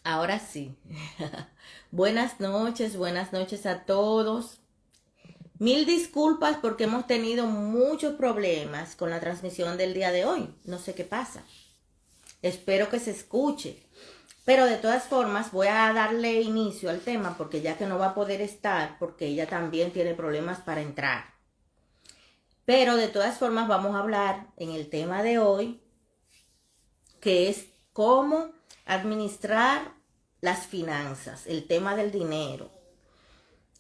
Ahora sí. Buenas noches a todos. Mil disculpas porque hemos tenido muchos problemas con la transmisión del día de hoy. No sé qué pasa. Espero que se escuche. Pero de todas formas voy a darle inicio al tema porque ya que no va a poder estar, porque ella también tiene problemas para entrar. Pero de todas formas vamos a hablar en el tema de hoy, que es cómo administrar las finanzas, el tema del dinero.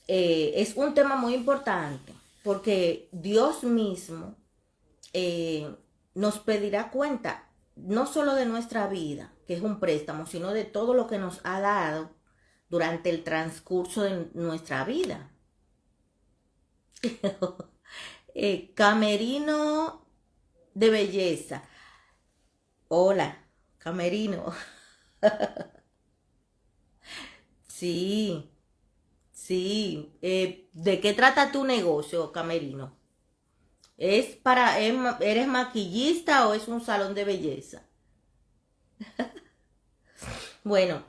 Es un tema muy importante porque Dios mismo nos pedirá cuenta no solo de nuestra vida, que es un préstamo, sino de todo lo que nos ha dado durante el transcurso de nuestra vida. Camerino de belleza. Hola, Camerino. Sí, sí. ¿De qué trata tu negocio, Camerino? ¿Eres maquillista o es un salón de belleza? Bueno,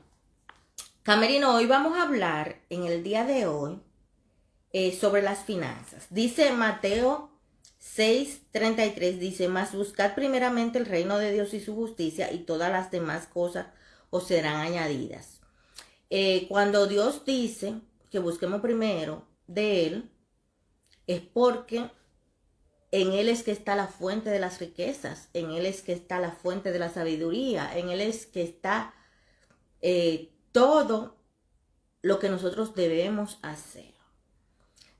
Camerino, hoy vamos a hablar en el día de hoy sobre las finanzas. Dice Mateo 6:33, dice, mas buscad primeramente el reino de Dios y su justicia y todas las demás cosas os serán añadidas. Cuando Dios dice que busquemos primero de Él, es porque en Él es que está la fuente de las riquezas, en Él es que está la fuente de la sabiduría, en Él es que está todo lo que nosotros debemos hacer.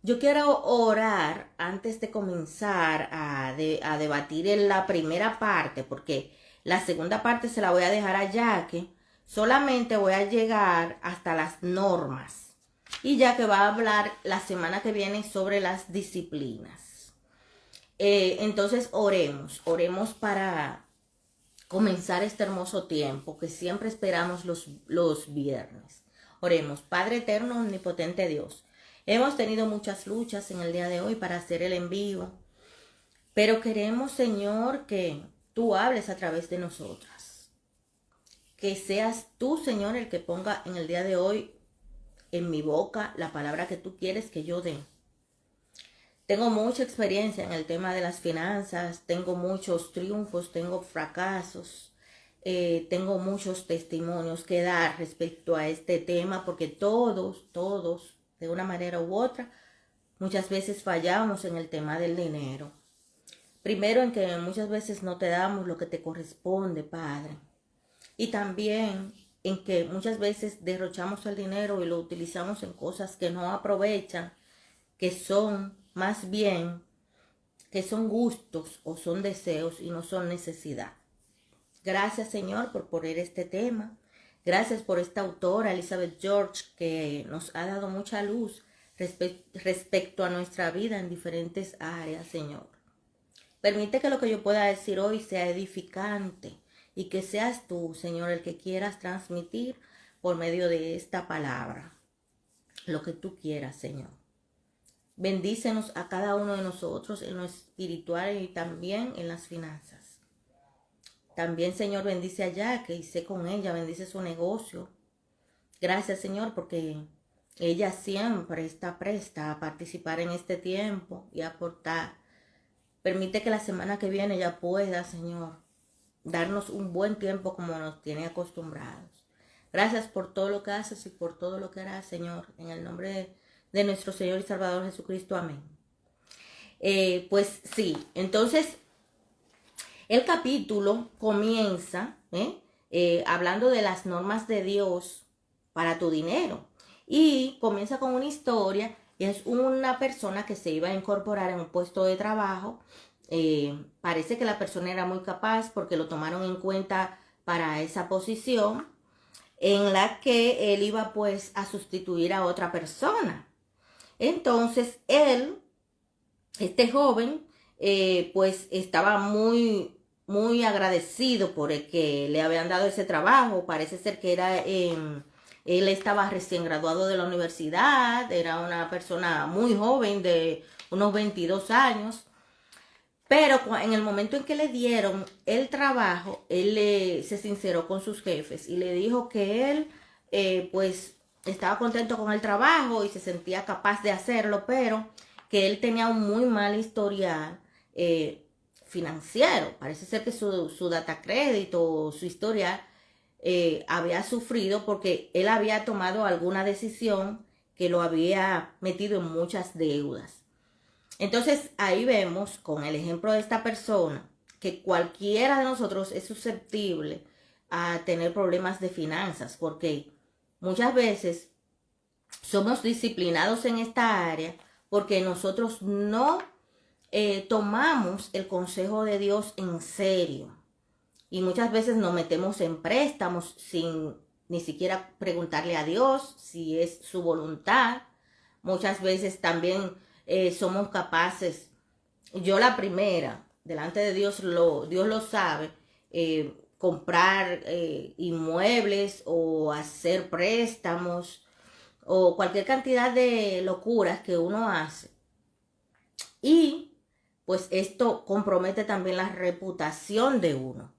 Yo quiero orar antes de comenzar a debatir en la primera parte, porque la segunda parte se la voy a dejar a Jackie. Solamente voy a llegar hasta las normas. Y ya que va a hablar la semana que viene sobre las disciplinas. Entonces oremos para comenzar este hermoso tiempo que siempre esperamos los viernes. Oremos. Padre eterno, omnipotente Dios. Hemos tenido muchas luchas en el día de hoy para hacer el envío, pero queremos, Señor, que tú hables a través de nosotras. Que seas tú, Señor, el que ponga en el día de hoy en mi boca la palabra que tú quieres que yo dé. Tengo mucha experiencia en el tema de las finanzas, tengo muchos triunfos, tengo fracasos, tengo muchos testimonios que dar respecto a este tema, porque todos, de una manera u otra, muchas veces fallamos en el tema del dinero. Primero en que muchas veces no te damos lo que te corresponde, Padre. Y también en que muchas veces derrochamos el dinero y lo utilizamos en cosas que no aprovechan, que son más bien, que son gustos o son deseos y no son necesidad. Gracias, Señor, por poner este tema. Gracias por esta autora, Elizabeth George, que nos ha dado mucha luz respecto a nuestra vida en diferentes áreas, Señor. Permite que lo que yo pueda decir hoy sea edificante y que seas tú, Señor, el que quieras transmitir por medio de esta palabra. Lo que tú quieras, Señor. Bendícenos a cada uno de nosotros en lo espiritual y también en las finanzas. También, Señor, bendice a Jackie y sé con ella, bendice su negocio. Gracias, Señor, porque ella siempre está presta a participar en este tiempo y a aportar. Permite que la semana que viene ella pueda, Señor, darnos un buen tiempo como nos tiene acostumbrados. Gracias por todo lo que haces y por todo lo que harás, Señor, en el nombre de nuestro Señor y Salvador Jesucristo. Amén. Pues sí, entonces el capítulo comienza hablando de las normas de Dios para tu dinero. Y comienza con una historia. Es una persona que se iba a incorporar en un puesto de trabajo. Parece que la persona era muy capaz porque lo tomaron en cuenta para esa posición en la que él iba pues a sustituir a otra persona. Entonces este joven, pues estaba muy agradecido por el que le habían dado ese trabajo. Parece ser que él estaba recién graduado de la universidad, era una persona muy joven de unos 22 años. Pero en el momento en que le dieron el trabajo, él se sinceró con sus jefes y le dijo que él pues estaba contento con el trabajo y se sentía capaz de hacerlo, pero que él tenía un muy mal historial financiero. Parece ser que su data crédito, su historial, había sufrido porque él había tomado alguna decisión que lo había metido en muchas deudas. Entonces ahí vemos con el ejemplo de esta persona que cualquiera de nosotros es susceptible a tener problemas de finanzas, porque muchas veces somos disciplinados en esta área porque nosotros no tomamos el consejo de Dios en serio. Y muchas veces nos metemos en préstamos sin ni siquiera preguntarle a Dios si es su voluntad. Muchas veces también somos capaces, yo la primera, delante de Dios Dios lo sabe, comprar inmuebles o hacer préstamos o cualquier cantidad de locuras que uno hace. Y pues esto compromete también la reputación de uno.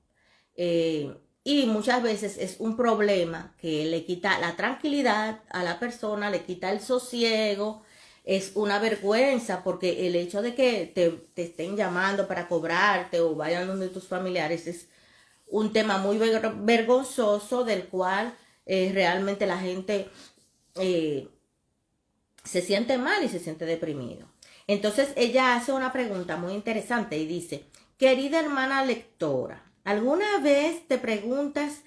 Y muchas veces es un problema que le quita la tranquilidad a la persona, le quita el sosiego, es una vergüenza porque el hecho de que te estén llamando para cobrarte o vayan donde tus familiares es un tema muy vergonzoso del cual realmente la gente se siente mal y se siente deprimido. Entonces ella hace una pregunta muy interesante y dice, querida hermana lectora, ¿alguna vez te preguntas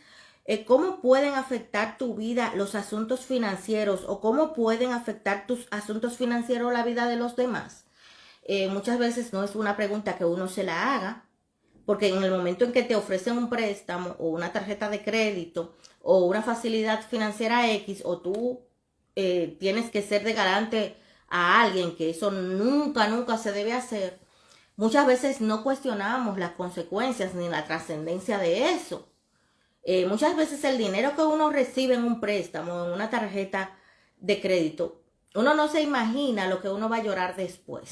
cómo pueden afectar tu vida los asuntos financieros o cómo pueden afectar tus asuntos financieros la vida de los demás? Muchas veces no es una pregunta que uno se la haga, porque en el momento en que te ofrecen un préstamo o una tarjeta de crédito o una facilidad financiera X o tú tienes que ser de garante a alguien, que eso nunca se debe hacer, muchas veces no cuestionamos las consecuencias ni la trascendencia de eso. Muchas veces el dinero que uno recibe en un préstamo, en una tarjeta de crédito, uno no se imagina lo que uno va a llorar después.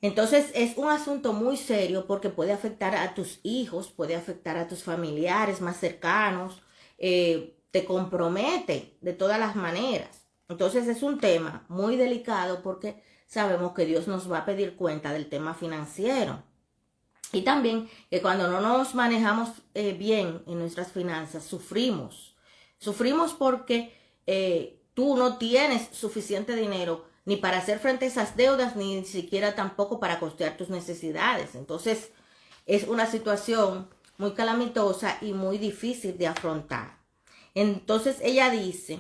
Entonces es un asunto muy serio porque puede afectar a tus hijos, puede afectar a tus familiares más cercanos, te compromete de todas las maneras. Entonces es un tema muy delicado porque sabemos que Dios nos va a pedir cuenta del tema financiero. Y también que cuando no nos manejamos bien en nuestras finanzas, sufrimos. Sufrimos porque tú no tienes suficiente dinero ni para hacer frente a esas deudas, ni siquiera tampoco para costear tus necesidades. Entonces es una situación muy calamitosa y muy difícil de afrontar. Entonces ella dice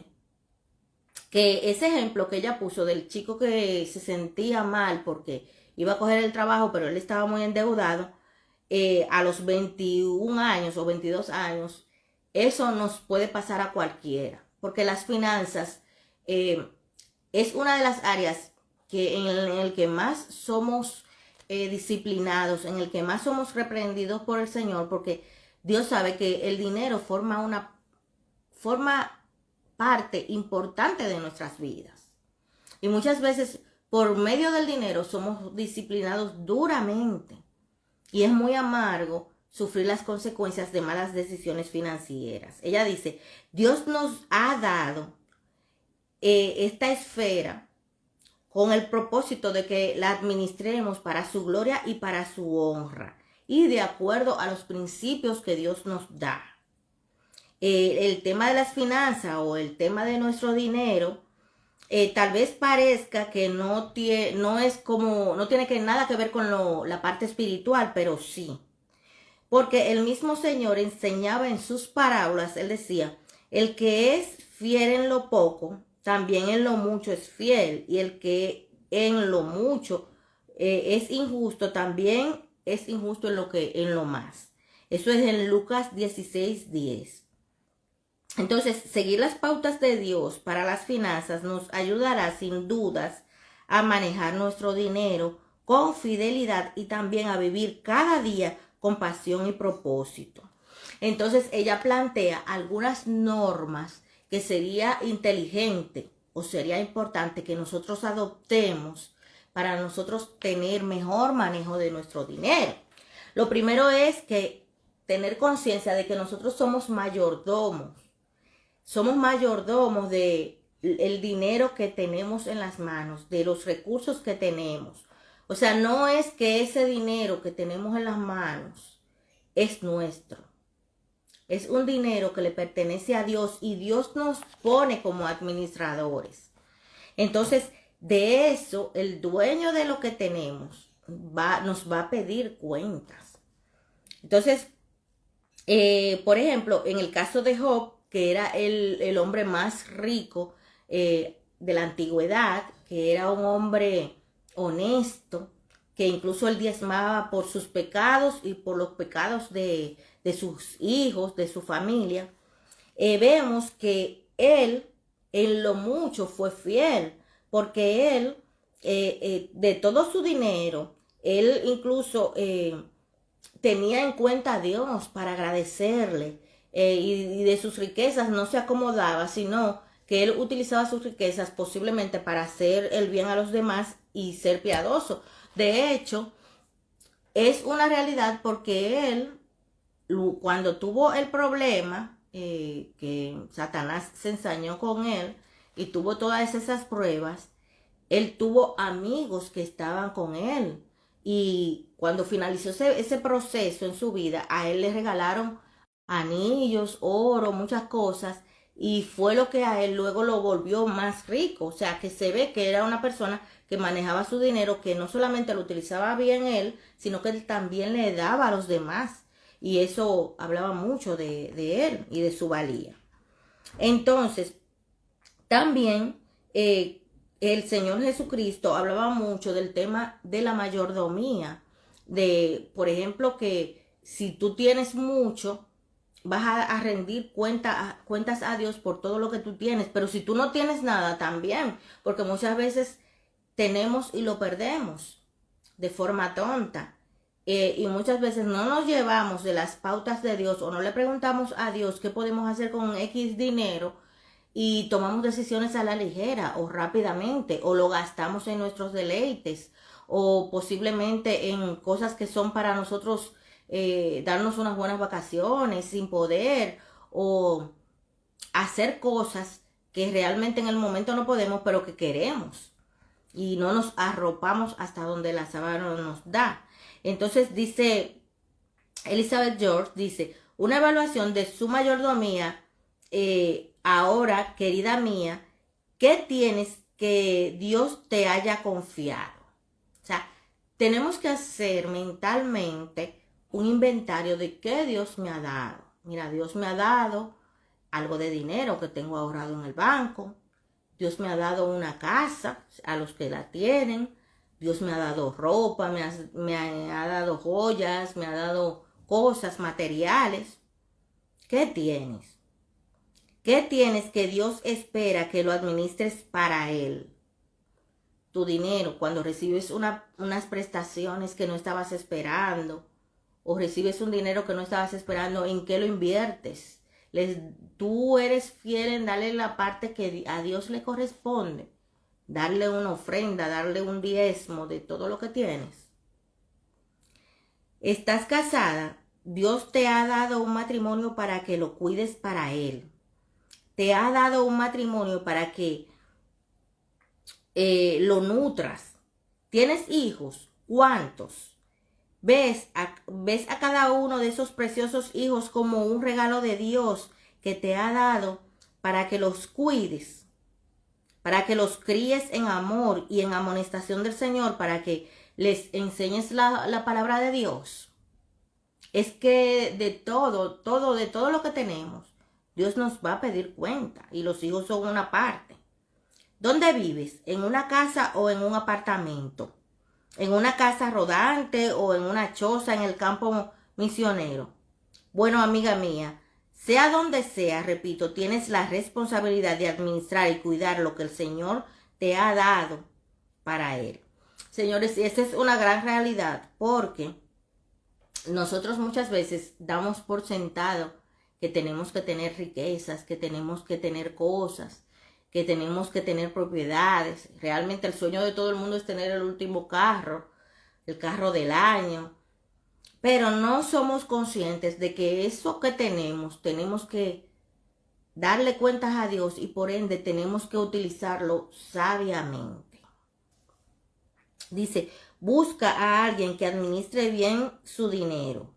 que ese ejemplo que ella puso del chico que se sentía mal porque iba a coger el trabajo, pero él estaba muy endeudado, a los 21 años o 22 años, eso nos puede pasar a cualquiera, porque las finanzas es una de las áreas que en el que más somos disciplinados, en el que más somos reprendidos por el Señor, porque Dios sabe que el dinero forma parte importante de nuestras vidas. Y muchas veces por medio del dinero somos disciplinados duramente. Y es muy amargo sufrir las consecuencias de malas decisiones financieras. Ella dice, Dios nos ha dado esta esfera con el propósito de que la administremos para su gloria y para su honra y de acuerdo a los principios que Dios nos da. El tema de las finanzas o el tema de nuestro dinero tal vez parezca que no tiene nada que ver con la parte espiritual, pero sí. Porque el mismo Señor enseñaba en sus parábolas, él decía, el que es fiel en lo poco, también en lo mucho es fiel, y el que en lo mucho es injusto, también es injusto en lo más. Eso es en Lucas 16:10. Entonces, seguir las pautas de Dios para las finanzas nos ayudará sin dudas a manejar nuestro dinero con fidelidad y también a vivir cada día con pasión y propósito. Entonces, ella plantea algunas normas que sería inteligente o sería importante que nosotros adoptemos para nosotros tener mejor manejo de nuestro dinero. Lo primero es que tener conciencia de que nosotros somos mayordomos. somos mayordomos de el dinero que tenemos en las manos, de los recursos que tenemos. O sea, no es que ese dinero que tenemos en las manos es nuestro. Es un dinero que le pertenece a Dios y Dios nos pone como administradores. Entonces, de eso, el dueño de lo que tenemos nos va a pedir cuentas. Entonces, por ejemplo, en el caso de Job, que era el hombre más rico de la antigüedad, que era un hombre honesto, que incluso él diezmaba por sus pecados y por los pecados de sus hijos, de su familia, vemos que él en lo mucho fue fiel, porque él, de todo su dinero, él incluso tenía en cuenta a Dios para agradecerle, y de sus riquezas no se acomodaba, sino que él utilizaba sus riquezas posiblemente para hacer el bien a los demás y ser piadoso. De hecho, es una realidad porque él, cuando tuvo el problema, que Satanás se ensañó con él y tuvo todas esas pruebas, él tuvo amigos que estaban con él. Y cuando finalizó ese proceso en su vida, a él le regalaron anillos, oro, muchas cosas, y fue lo que a él luego lo volvió más rico. O sea, que se ve que era una persona que manejaba su dinero, que no solamente lo utilizaba bien él, sino que él también le daba a los demás. Y eso hablaba mucho de él y de su valía. Entonces, también el Señor Jesucristo hablaba mucho del tema de la mayordomía. De, por ejemplo, que si tú tienes mucho, vas a rendir cuentas a Dios por todo lo que tú tienes. Pero si tú no tienes nada, también. Porque muchas veces tenemos y lo perdemos de forma tonta. Y muchas veces no nos llevamos de las pautas de Dios o no le preguntamos a Dios qué podemos hacer con X dinero y tomamos decisiones a la ligera o rápidamente o lo gastamos en nuestros deleites o posiblemente en cosas que son para nosotros darnos unas buenas vacaciones sin poder o hacer cosas que realmente en el momento no podemos pero que queremos y no nos arropamos hasta donde la sábana nos da. Entonces dice Elizabeth George, dice, una evaluación de su mayordomía, ahora, querida mía, ¿qué tienes que Dios te haya confiado? O sea, tenemos que hacer mentalmente un inventario de qué Dios me ha dado. Mira, Dios me ha dado algo de dinero que tengo ahorrado en el banco. Dios me ha dado una casa a los que la tienen. Dios me ha dado ropa, me ha dado joyas, me ha dado cosas materiales. ¿Qué tienes? ¿Qué tienes que Dios espera que lo administres para Él? Tu dinero, cuando recibes unas prestaciones que no estabas esperando, o recibes un dinero que no estabas esperando, ¿en qué lo inviertes? Tú eres fiel en darle la parte que a Dios le corresponde, darle una ofrenda, darle un diezmo de todo lo que tienes. Estás casada, Dios te ha dado un matrimonio para que lo cuides para Él. Te ha dado un matrimonio para que lo nutras. ¿Tienes hijos? ¿Cuántos? ¿Ves a cada uno de esos preciosos hijos como un regalo de Dios que te ha dado para que los cuides, para que los críes en amor y en amonestación del Señor, para que les enseñes la palabra de Dios? Es que de todo lo que tenemos, Dios nos va a pedir cuenta y los hijos son una parte. ¿Dónde vives? ¿En una casa o en un apartamento? ¿En una casa rodante o en una choza en el campo misionero? Bueno, amiga mía, sea donde sea, repito, tienes la responsabilidad de administrar y cuidar lo que el Señor te ha dado para Él. Señores, esa es una gran realidad porque nosotros muchas veces damos por sentado que tenemos que tener riquezas, que tenemos que tener cosas, que tenemos que tener propiedades. Realmente el sueño de todo el mundo es tener el último carro, el carro del año. Pero no somos conscientes de que eso que tenemos que darle cuentas a Dios y por ende tenemos que utilizarlo sabiamente. Dice, busca a alguien que administre bien su dinero.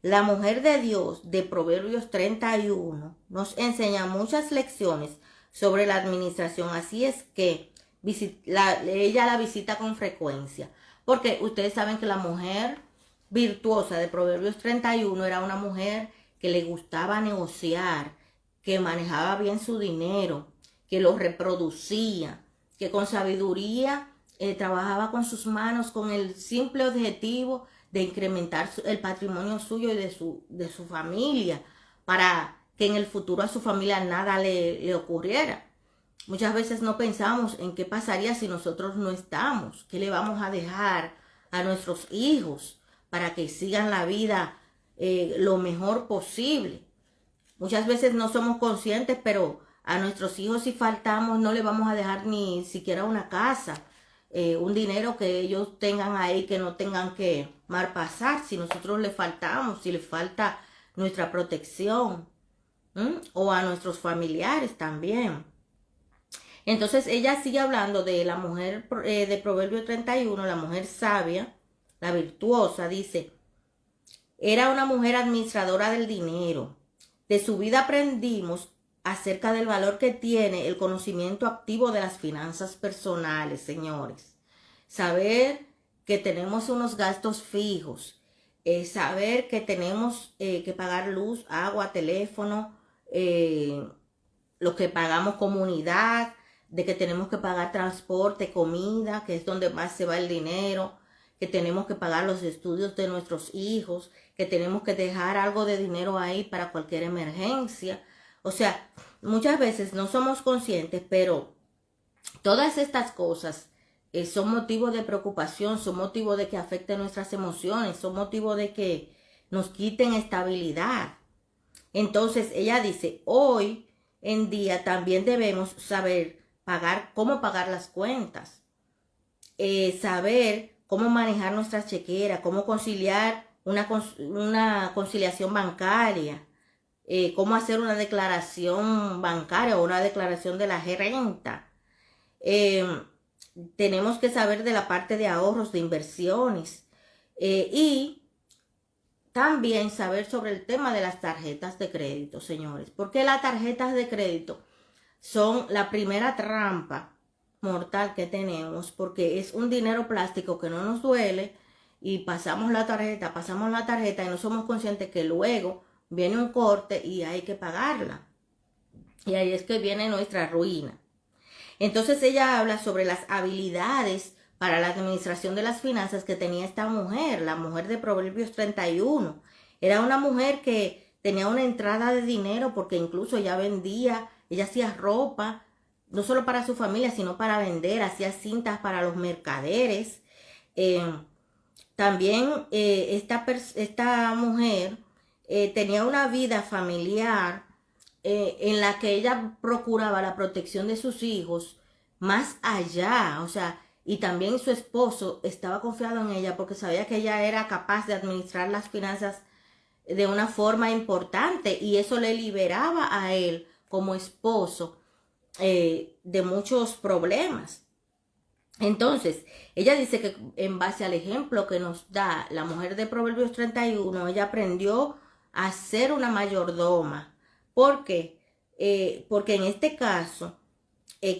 La mujer de Dios de Proverbios 31 nos enseña muchas lecciones sobre la administración, así es que ella la visita con frecuencia, porque ustedes saben que la mujer virtuosa de Proverbios 31 era una mujer que le gustaba negociar, que manejaba bien su dinero, que lo reproducía, que con sabiduría trabajaba con sus manos con el simple objetivo de incrementar el patrimonio suyo y de su familia, para que en el futuro a su familia nada le ocurriera. Muchas veces no pensamos en qué pasaría si nosotros no estamos, qué le vamos a dejar a nuestros hijos para que sigan la vida lo mejor posible. Muchas veces no somos conscientes, pero a nuestros hijos si faltamos no le vamos a dejar ni siquiera una casa, un dinero que ellos tengan ahí que no tengan que malpasar si nosotros le faltamos, si le falta nuestra protección, o a nuestros familiares también. Entonces ella sigue hablando de la mujer de Proverbio 31, la mujer sabia, la virtuosa, dice, era una mujer administradora del dinero. De su vida aprendimos acerca del valor que tiene el conocimiento activo de las finanzas personales, señores. Saber que tenemos unos gastos fijos, saber que tenemos que pagar luz, agua, teléfono, lo que pagamos comunidad, de que tenemos que pagar transporte, comida, que es donde más se va el dinero, que tenemos que pagar los estudios de nuestros hijos, que tenemos que dejar algo de dinero ahí para cualquier emergencia. O sea, muchas veces no somos conscientes, pero todas estas cosas son motivo de preocupación, son motivo de que afecten nuestras emociones, son motivo de que nos quiten estabilidad. Entonces ella dice, hoy en día también debemos saber cómo pagar las cuentas, saber cómo manejar nuestras chequeras, cómo conciliar una conciliación bancaria, cómo hacer una declaración bancaria o una declaración de la renta. Tenemos que saber de la parte de ahorros, de inversiones, y también saber sobre el tema de las tarjetas de crédito, señores, porque las tarjetas de crédito son la primera trampa mortal que tenemos, porque es un dinero plástico que no nos duele y pasamos la tarjeta y no somos conscientes que luego viene un corte y hay que pagarla. Y ahí es que viene nuestra ruina. Entonces ella habla sobre las habilidades para la administración de las finanzas que tenía esta mujer, la mujer de Proverbios 31. Era una mujer que tenía una entrada de dinero porque incluso ella vendía, ella hacía ropa, no solo para su familia, sino para vender, hacía cintas para los mercaderes. También esta mujer tenía una vida familiar en la que ella procuraba la protección de sus hijos más allá, o sea, y también su esposo estaba confiado en ella porque sabía que ella era capaz de administrar las finanzas de una forma importante y eso le liberaba a él como esposo de muchos problemas. Entonces, ella dice que en base al ejemplo que nos da la mujer de Proverbios 31, ella aprendió a ser una mayordoma. ¿Por qué? Porque en este caso,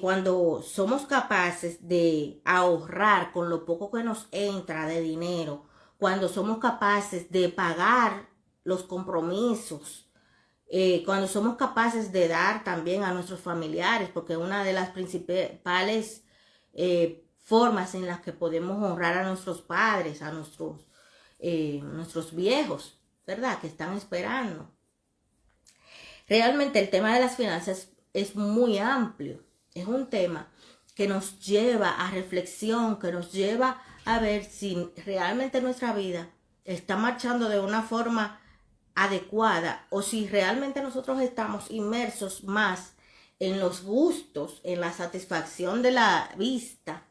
cuando somos capaces de ahorrar con lo poco que nos entra de dinero, cuando somos capaces de pagar los compromisos, cuando somos capaces de dar también a nuestros familiares, porque una de las principales formas en las que podemos honrar a nuestros padres, a nuestros viejos, ¿verdad? Que están esperando. Realmente el tema de las finanzas es muy amplio. Es un tema que nos lleva a reflexión, que nos lleva a ver si realmente nuestra vida está marchando de una forma adecuada o si realmente nosotros estamos inmersos más en los gustos, en la satisfacción de la vista.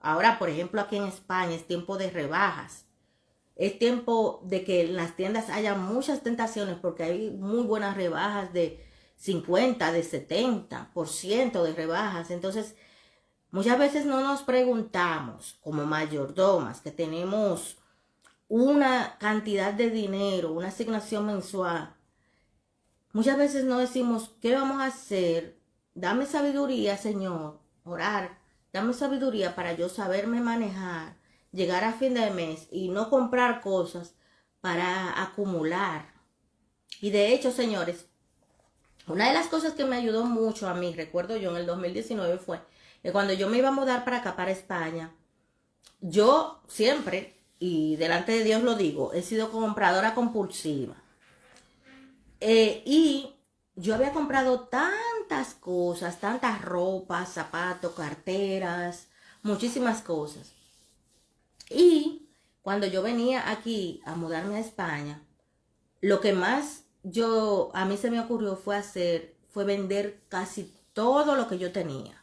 Ahora, por ejemplo, aquí en España es tiempo de rebajas. Es tiempo de que en las tiendas haya muchas tentaciones porque hay muy buenas rebajas de 50, de 70% de rebajas. Entonces, muchas veces no nos preguntamos como mayordomas que tenemos una cantidad de dinero, una asignación mensual. Muchas veces no decimos, ¿qué vamos a hacer? Dame sabiduría, Señor, orar. Dame sabiduría para yo saberme manejar, llegar a fin de mes y no comprar cosas para acumular. Y de hecho, señores, una de las cosas que me ayudó mucho a mí, recuerdo yo en el 2019, fue que cuando yo me iba a mudar para acá, para España, yo siempre, y delante de Dios lo digo, he sido compradora compulsiva. Y yo había comprado tantas cosas, tantas ropas, zapatos, carteras, muchísimas cosas. Y cuando yo venía aquí a mudarme a España, lo que más a mí se me ocurrió fue vender casi todo lo que yo tenía.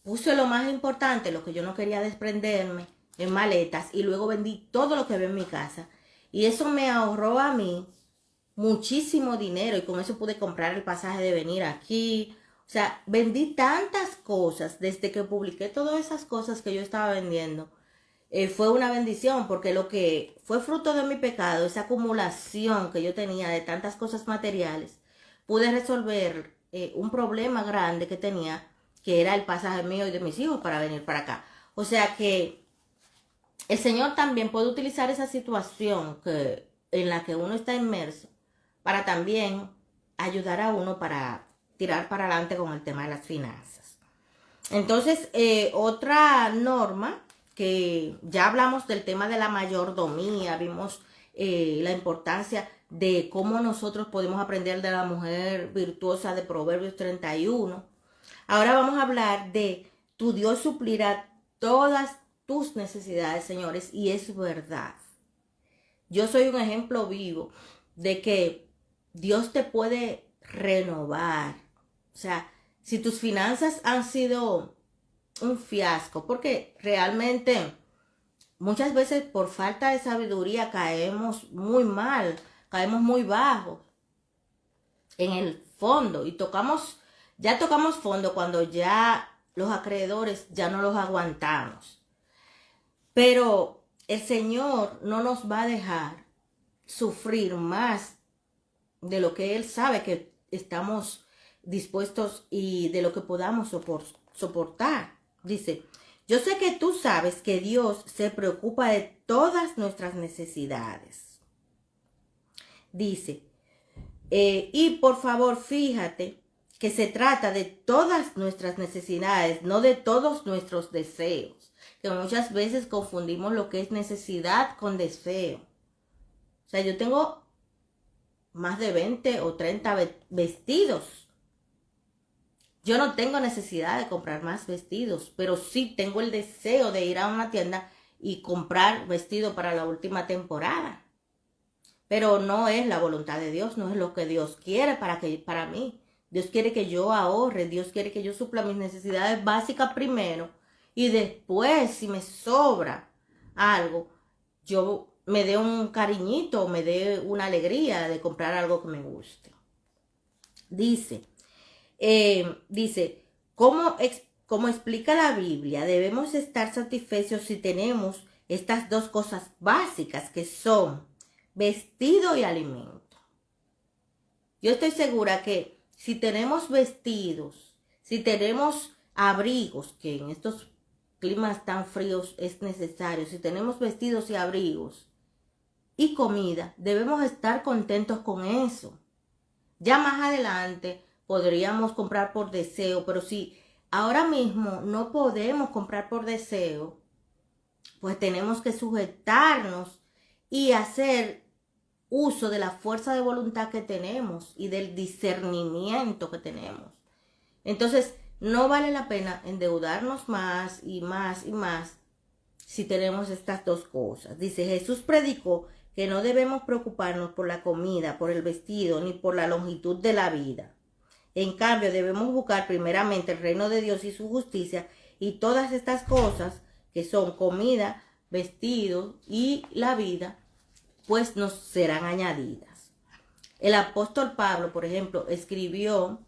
Puse lo más importante, lo que yo no quería desprenderme, en maletas, y luego vendí todo lo que había en mi casa. Y eso me ahorró a mí muchísimo dinero, y con eso pude comprar el pasaje de venir aquí. O sea, vendí tantas cosas desde que publiqué todas esas cosas que yo estaba vendiendo. Fue una bendición, porque lo que fue fruto de mi pecado, esa acumulación que yo tenía de tantas cosas materiales, pude resolver un problema grande que tenía, que era el pasaje mío y de mis hijos para venir para acá. O sea que el Señor también puede utilizar esa situación en la que uno está inmerso para también ayudar a uno para tirar para adelante con el tema de las finanzas. Entonces, otra norma, que ya hablamos del tema de la mayordomía, vimos la importancia de cómo nosotros podemos aprender de la mujer virtuosa de Proverbios 31. Ahora vamos a hablar de tu Dios suplirá todas tus necesidades, señores, y es verdad. Yo soy un ejemplo vivo de que Dios te puede renovar. O sea, si tus finanzas han sido un fiasco, porque realmente muchas veces por falta de sabiduría caemos muy mal, caemos muy bajo en el fondo y ya tocamos fondo cuando ya los acreedores ya no los aguantamos. Pero el Señor no nos va a dejar sufrir más de lo que Él sabe que estamos dispuestos y de lo que podamos soportar. Dice, yo sé que tú sabes que Dios se preocupa de todas nuestras necesidades. Dice, y por favor fíjate que se trata de todas nuestras necesidades, no de todos nuestros deseos, que muchas veces confundimos lo que es necesidad con deseo. O sea, yo tengo más de 20 o 30 vestidos. Yo no tengo necesidad de comprar más vestidos, pero sí tengo el deseo de ir a una tienda y comprar vestido para la última temporada. Pero no es la voluntad de Dios, no es lo que Dios quiere para mí. Dios quiere que yo ahorre, Dios quiere que yo supla mis necesidades básicas primero y después, si me sobra algo, yo me dé un cariñito, me dé una alegría de comprar algo que me guste. Dice, como explica la Biblia, debemos estar satisfechos si tenemos estas dos cosas básicas que son vestido y alimento. Yo estoy segura que si tenemos vestidos, si tenemos abrigos, que en estos climas tan fríos es necesario, si tenemos vestidos y abrigos y comida, debemos estar contentos con eso. Ya más adelante podríamos comprar por deseo, pero si ahora mismo no podemos comprar por deseo, pues tenemos que sujetarnos y hacer uso de la fuerza de voluntad que tenemos y del discernimiento que tenemos. Entonces, no vale la pena endeudarnos más y más y más si tenemos estas dos cosas. Dice, Jesús predicó que no debemos preocuparnos por la comida, por el vestido, ni por la longitud de la vida. En cambio, debemos buscar primeramente el reino de Dios y su justicia, y todas estas cosas que son comida, vestido y la vida, pues nos serán añadidas. El apóstol Pablo, por ejemplo, escribió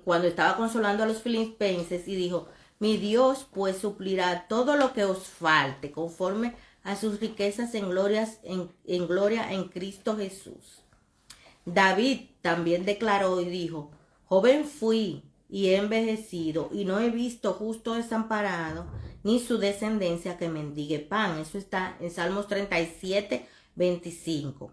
cuando estaba consolando a los filipenses y dijo, mi Dios pues suplirá todo lo que os falte conforme a sus riquezas en gloria en Cristo Jesús. David también declaró y dijo, joven fui y he envejecido y no he visto justo desamparado ni su descendencia que mendigue pan. Eso está en Salmos 37, 25.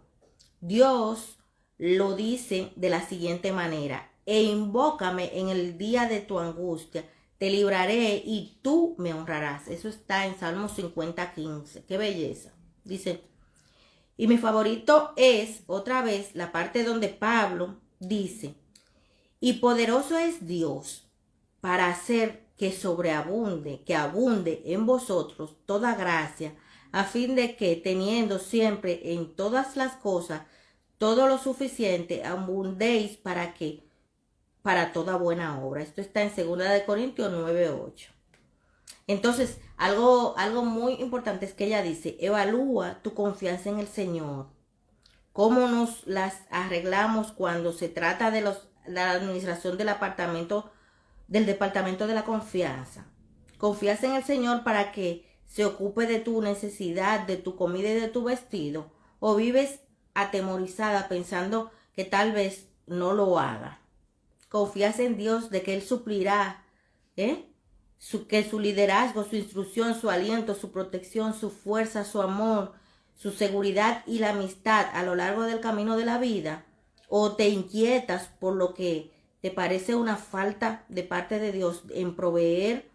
Dios lo dice de la siguiente manera, e invócame en el día de tu angustia, te libraré y tú me honrarás. Eso está en Salmos 50, 15. Qué belleza. Dice, y mi favorito es, otra vez, la parte donde Pablo dice, y poderoso es Dios para hacer que abunde en vosotros toda gracia, a fin de que, teniendo siempre en todas las cosas todo lo suficiente, abundéis para toda buena obra. Esto está en 2 Corintios 9:8. Entonces, algo muy importante es que ella dice, evalúa tu confianza en el Señor. ¿Cómo nos las arreglamos cuando se trata de la administración del departamento de la confianza? ¿Confías en el Señor para que se ocupe de tu necesidad, de tu comida y de tu vestido? ¿O vives atemorizada pensando que tal vez no lo haga? ¿Confías en Dios de que Él suplirá, que su liderazgo, su instrucción, su aliento, su protección, su fuerza, su amor, su seguridad y la amistad a lo largo del camino de la vida? ¿O te inquietas por lo que te parece una falta de parte de Dios en proveer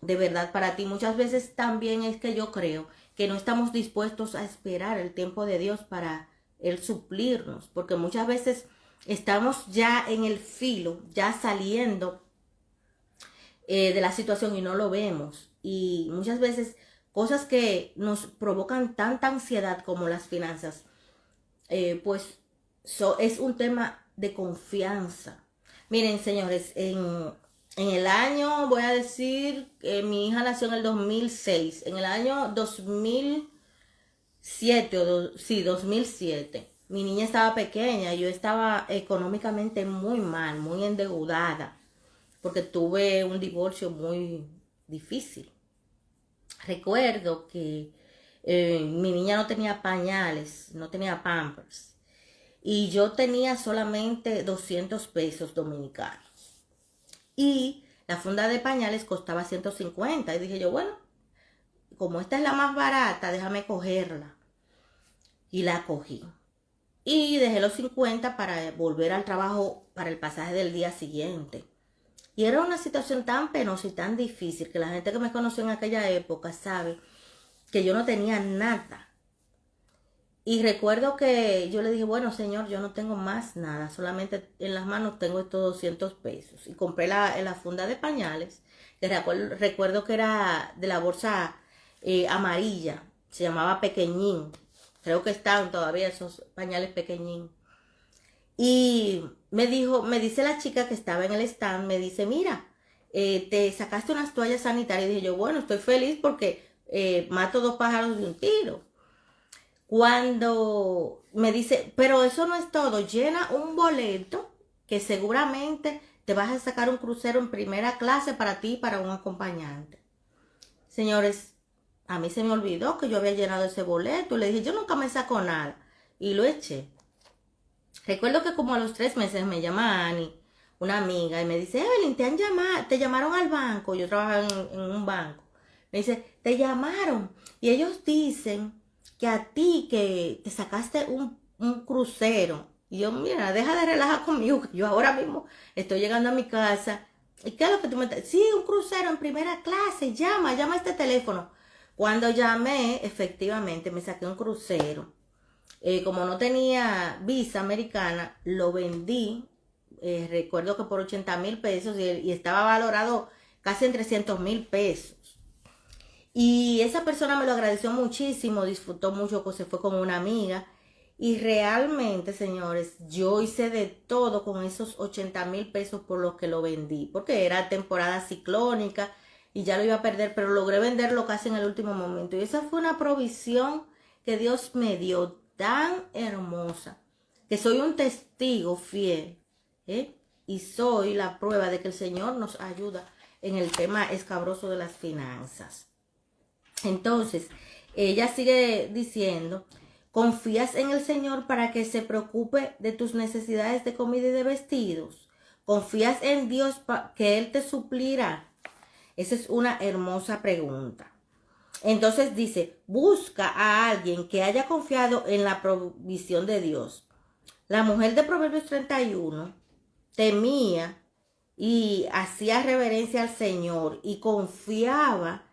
de verdad para ti? Muchas veces también es que yo creo que no estamos dispuestos a esperar el tiempo de Dios para Él suplirnos, porque muchas veces estamos ya en el filo, ya saliendo de la situación y no lo vemos. Y muchas veces cosas que nos provocan tanta ansiedad como las finanzas, es un tema de confianza. Miren, señores, en el año, voy a decir, mi hija nació en el 2006. En el año 2007, 2007, mi niña estaba pequeña, yo estaba económicamente muy mal, muy endeudada, porque tuve un divorcio muy difícil. Recuerdo que mi niña no tenía pañales, no tenía Pampers, y yo tenía solamente 200 pesos dominicanos. Y la funda de pañales costaba 150. Y dije yo, bueno, como esta es la más barata, déjame cogerla. Y la cogí. Y dejé los 50 para volver al trabajo para el pasaje del día siguiente. Y era una situación tan penosa y tan difícil que la gente que me conoció en aquella época sabe que yo no tenía nada. Y recuerdo que yo le dije, bueno, señor, yo no tengo más nada, solamente en las manos tengo estos 200 pesos. Y compré la funda de pañales, que recuerdo que era de la bolsa amarilla, se llamaba Pequeñín. Creo que están todavía esos pañales Pequeñín. Y me dice la chica que estaba en el stand, me dice, mira, te sacaste unas toallas sanitarias. Y dije yo, bueno, estoy feliz porque mato 2 pájaros de un tiro. Cuando me dice, pero eso no es todo, llena un boleto que seguramente te vas a sacar un crucero en primera clase para ti y para un acompañante. Señores, a mí se me olvidó que yo había llenado ese boleto. Le dije, yo nunca me saco nada. Y lo eché. Recuerdo que como a los 3 meses me llama Annie, una amiga, y me dice, Evelyn, te llamaron al banco. Yo trabajaba en un banco. Me dice, te llamaron. Y ellos dicen que a ti que te sacaste un crucero. Y yo, mira, deja de relajar conmigo, que yo ahora mismo estoy llegando a mi casa. ¿Y qué es lo que tú me estás? Sí, un crucero en primera clase, llama a este teléfono. Cuando llamé, efectivamente, me saqué un crucero. Como no tenía visa americana, lo vendí, recuerdo que por 80,000 pesos y estaba valorado casi en 300,000 pesos. Y esa persona me lo agradeció muchísimo, disfrutó mucho, se fue con una amiga. Y realmente, señores, yo hice de todo con esos 80,000 pesos por los que lo vendí. Porque era temporada ciclónica y ya lo iba a perder, pero logré venderlo casi en el último momento. Y esa fue una provisión que Dios me dio. tan hermosa que soy un testigo fiel, y soy la prueba de que el Señor nos ayuda en el tema escabroso de las finanzas. Entonces, ella sigue diciendo, ¿confías en el Señor para que se preocupe de tus necesidades de comida y de vestidos? ¿Confías en Dios que Él te suplirá? Esa es una hermosa pregunta. Entonces dice, busca a alguien que haya confiado en la provisión de Dios. La mujer de Proverbios 31 temía y hacía reverencia al Señor y confiaba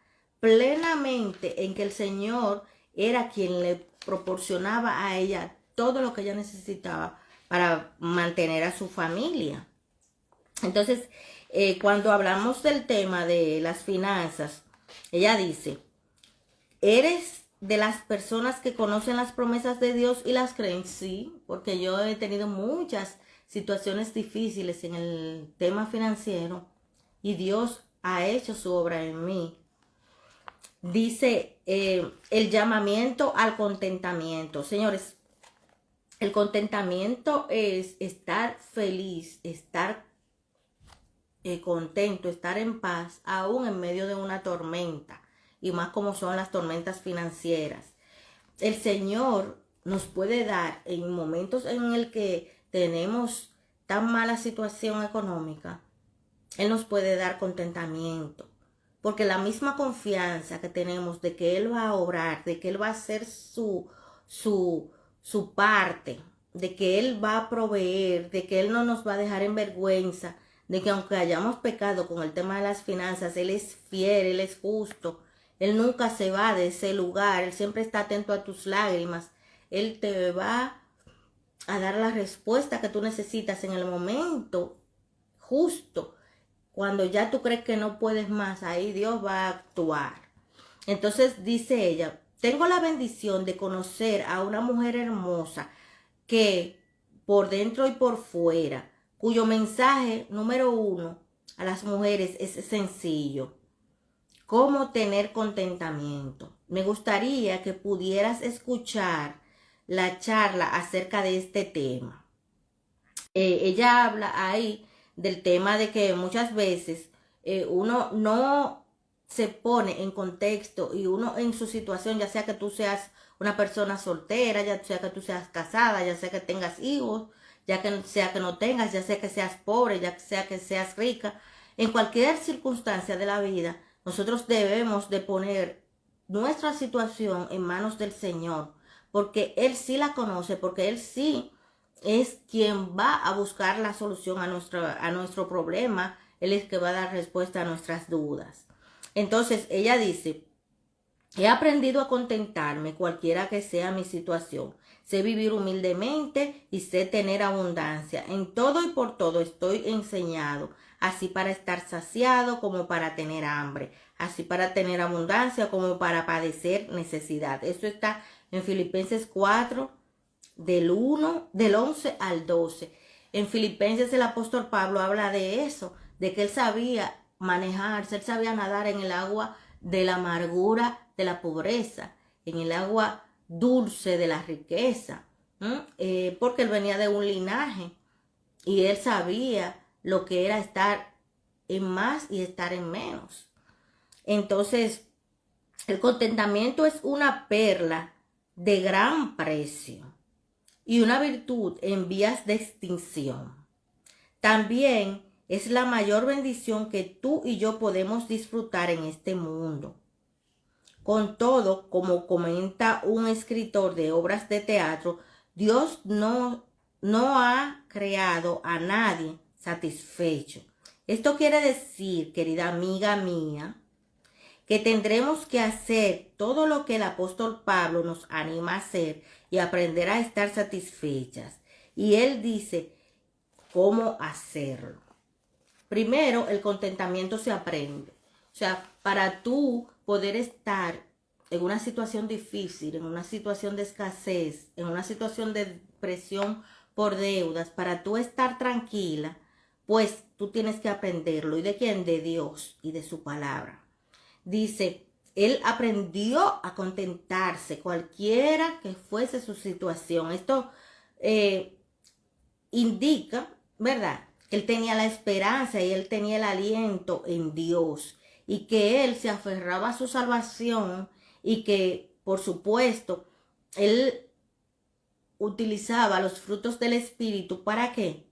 plenamente en que el Señor era quien le proporcionaba a ella todo lo que ella necesitaba para mantener a su familia. Entonces, cuando hablamos del tema de las finanzas, ella dice, ¿eres de las personas que conocen las promesas de Dios y las creen? Sí, porque yo he tenido muchas situaciones difíciles en el tema financiero y Dios ha hecho su obra en mí. Dice el llamamiento al contentamiento. Señores, el contentamiento es estar feliz, estar contento, estar en paz, aún en medio de una tormenta, y más como son las tormentas financieras. El Señor nos puede dar en momentos en el que tenemos tan mala situación económica, Él nos puede dar contentamiento, porque la misma confianza que tenemos de que Él va a obrar, de que Él va a hacer su parte, de que Él va a proveer, de que Él no nos va a dejar en vergüenza, de que aunque hayamos pecado con el tema de las finanzas, Él es fiel, Él es justo, Él nunca se va de ese lugar, Él siempre está atento a tus lágrimas, Él te va a dar la respuesta que tú necesitas en el momento justo. Cuando ya tú crees que no puedes más, ahí Dios va a actuar. Entonces dice ella, tengo la bendición de conocer a una mujer hermosa que por dentro y por fuera, cuyo mensaje número 1 a las mujeres es sencillo. ¿Cómo tener contentamiento? Me gustaría que pudieras escuchar la charla acerca de este tema. Ella habla ahí del tema de que muchas veces uno no se pone en contexto y uno en su situación, ya sea que tú seas una persona soltera, ya sea que tú seas casada, ya sea que tengas hijos, ya que sea que no tengas, ya sea que seas pobre, ya sea que seas rica, en cualquier circunstancia de la vida, nosotros debemos de poner nuestra situación en manos del Señor, porque Él sí la conoce, porque Él sí es quien va a buscar la solución a nuestro problema. Él es que va a dar respuesta a nuestras dudas. Entonces ella dice, he aprendido a contentarme cualquiera que sea mi situación. Sé vivir humildemente y sé tener abundancia. En todo y por todo estoy enseñado, así para estar saciado como para tener hambre, así para tener abundancia como para padecer necesidad. Eso está en Filipenses 4, del 11 al 12. En Filipenses el apóstol Pablo habla de eso, de que él sabía manejarse, él sabía nadar en el agua de la amargura, de la pobreza, en el agua dulce de la riqueza, porque él venía de un linaje y él sabía lo que era estar en más y estar en menos. Entonces, el contentamiento es una perla de gran precio y una virtud en vías de extinción. También es la mayor bendición que tú y yo podemos disfrutar en este mundo. Con todo, como comenta un escritor de obras de teatro, Dios no ha creado a nadie satisfecho. Esto quiere decir, querida amiga mía, que tendremos que hacer todo lo que el apóstol Pablo nos anima a hacer y aprender a estar satisfechas. Y él dice cómo hacerlo. Primero, el contentamiento se aprende. O sea, para tú poder estar en una situación difícil, en una situación de escasez, en una situación de presión por deudas, para tú estar tranquila, pues tú tienes que aprenderlo. ¿Y de quién? De Dios y de su palabra. Dice, él aprendió a contentarse, cualquiera que fuese su situación. Esto indica, ¿verdad?, que él tenía la esperanza y él tenía el aliento en Dios y que él se aferraba a su salvación y que, por supuesto, él utilizaba los frutos del Espíritu. ¿Para qué?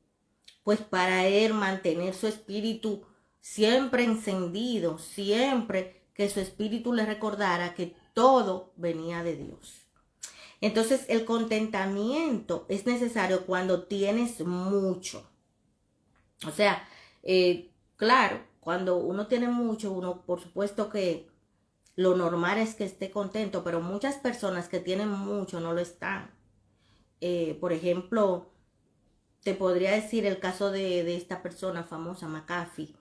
Pues para él mantener su espíritu siempre encendido, siempre que su espíritu le recordara que todo venía de Dios. Entonces el contentamiento es necesario cuando tienes mucho. O sea, claro, cuando uno tiene mucho, uno por supuesto que lo normal es que esté contento, pero muchas personas que tienen mucho no lo están. Por ejemplo, te podría decir el caso de esta persona famosa, McAfee,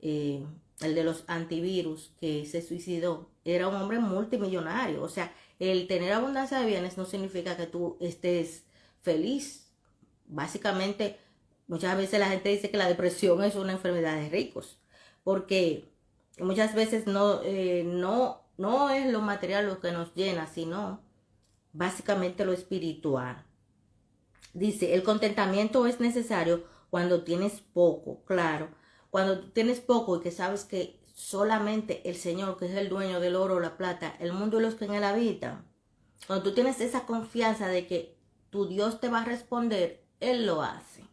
el de los antivirus, que se suicidó. Era un hombre multimillonario. O sea, el tener abundancia de bienes no significa que tú estés feliz. Básicamente, muchas veces la gente dice que la depresión es una enfermedad de ricos, porque muchas veces no es lo material lo que nos llena, sino básicamente lo espiritual. Dice, el contentamiento es necesario cuando tienes poco, claro. Cuando tú tienes poco y que sabes que solamente el Señor, que es el dueño del oro o la plata, el mundo y los que en él habitan, cuando tú tienes esa confianza de que tu Dios te va a responder, Él lo hace.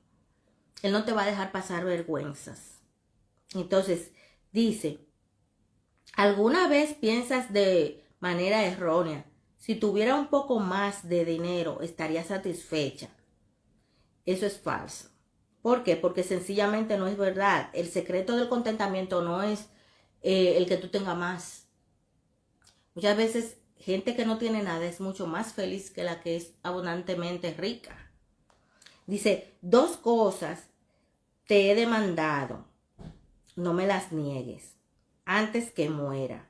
Él no te va a dejar pasar vergüenzas. Entonces, dice, ¿alguna vez piensas de manera errónea? Si tuviera un poco más de dinero, estaría satisfecha. Eso es falso. ¿Por qué? Porque sencillamente no es verdad. El secreto del contentamiento no es el que tú tengas más. Muchas veces gente que no tiene nada es mucho más feliz que la que es abundantemente rica. Dice, 2 cosas te he demandado, no me las niegues, antes que muera.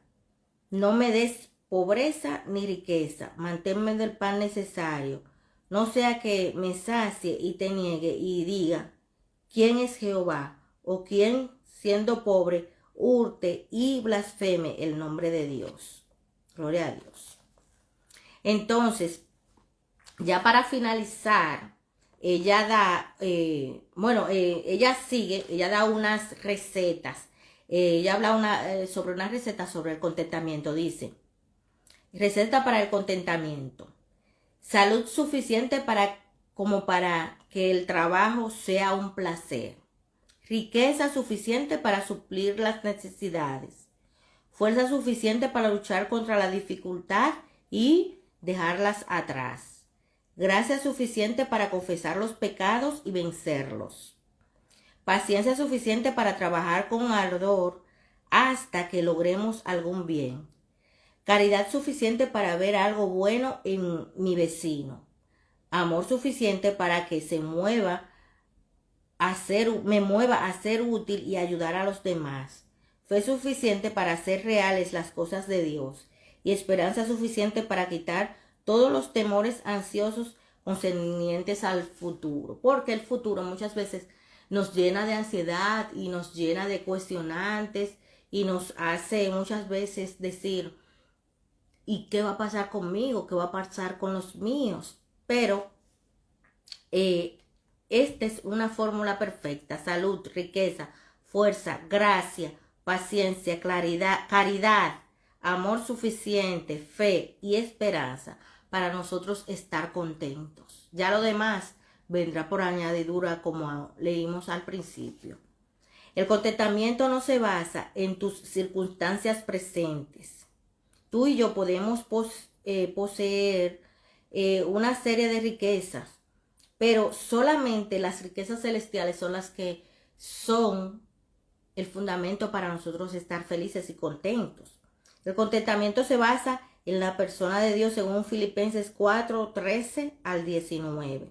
No me des pobreza ni riqueza, manténme del pan necesario, no sea que me sacie y te niegue y diga, ¿quién es Jehová? O quién, siendo pobre, hurte y blasfeme el nombre de Dios. Gloria a Dios. Entonces, ya para finalizar, ella da, ella da unas recetas. Ella habla sobre una receta sobre el contentamiento. Dice, receta para el contentamiento. Salud suficiente como para que el trabajo sea un placer. Riqueza suficiente para suplir las necesidades. Fuerza suficiente para luchar contra la dificultad y dejarlas atrás. Gracia suficiente para confesar los pecados y vencerlos. Paciencia suficiente para trabajar con ardor hasta que logremos algún bien. Caridad suficiente para ver algo bueno en mi vecino. Amor suficiente para que me mueva a ser útil y ayudar a los demás. Fe suficiente para hacer reales las cosas de Dios. Y esperanza suficiente para quitar todos los temores ansiosos concernientes al futuro. Porque el futuro muchas veces nos llena de ansiedad y nos llena de cuestionantes y nos hace muchas veces decir, ¿y qué va a pasar conmigo? ¿Qué va a pasar con los míos? Pero esta es una fórmula perfecta. Salud, riqueza, fuerza, gracia, paciencia, caridad, amor suficiente, fe y esperanza para nosotros estar contentos. Ya lo demás vendrá por añadidura, como leímos al principio. El contentamiento no se basa en tus circunstancias presentes. Tú y yo podemos poseer una serie de riquezas, pero solamente las riquezas celestiales son las que son el fundamento para nosotros estar felices y contentos. El contentamiento se basa en la persona de Dios según Filipenses 4, 13 al 19.